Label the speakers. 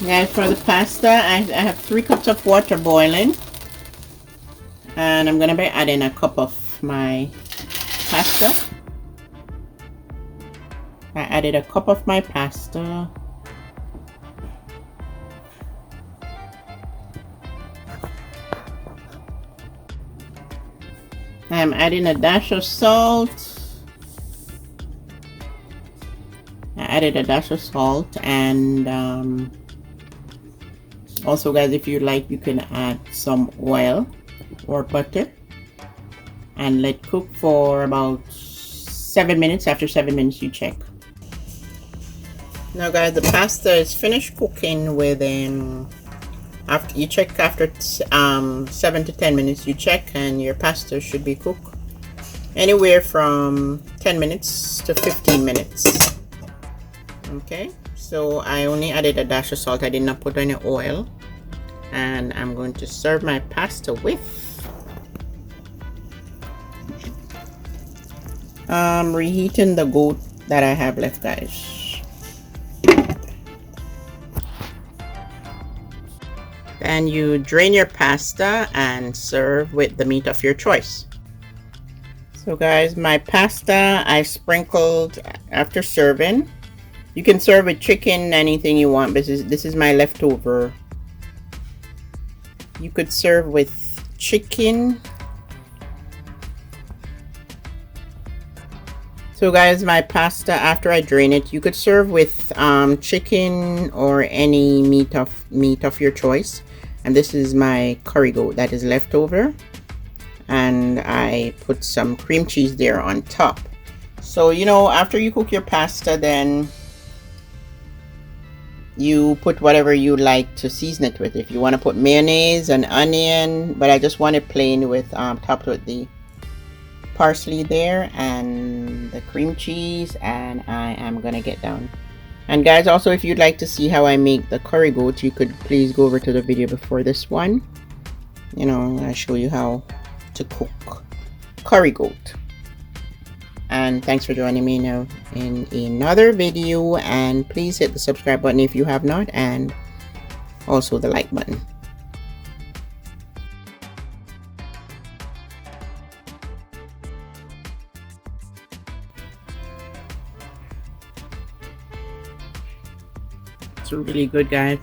Speaker 1: Guys, for the pasta, I have 3 cups of water boiling, and I'm gonna be adding a cup of my pasta. I added a cup of my pasta. I'm adding a dash of salt. I added a dash of salt, and also guys, if you like, you can add some oil or butter and let cook for about 7 minutes. After 7 minutes, you check. Now guys, the pasta is finished cooking within, after you check, after 7 to 10 minutes you check, and your pasta should be cooked anywhere from 10 minutes to 15 minutes. Okay, so I only added a dash of salt. I did not put any oil, and I'm going to serve my pasta with reheating the goat that I have left, guys. Then you drain your pasta and serve with the meat of your choice. So guys, my pasta I sprinkled after serving. You can serve with chicken, anything you want, but this is my leftover. You could serve with chicken. So guys, my pasta, after I drain it, you could serve with chicken or any meat of your choice. And this is my curry goat that is left over, and I put some cream cheese there on top. So you know, after you cook your pasta, then you put whatever you like to season it with. If you want to put mayonnaise and onion, but I just want it plain with topped with the parsley there and the cream cheese, and I am gonna get down. And guys, also if you'd like to see how I make the curry goat, you could please go over to the video before this one. You know, I show you how to cook curry goat. And thanks for joining me now in another video, and please hit the subscribe button if you have not, and also the like button. It's really good, guys.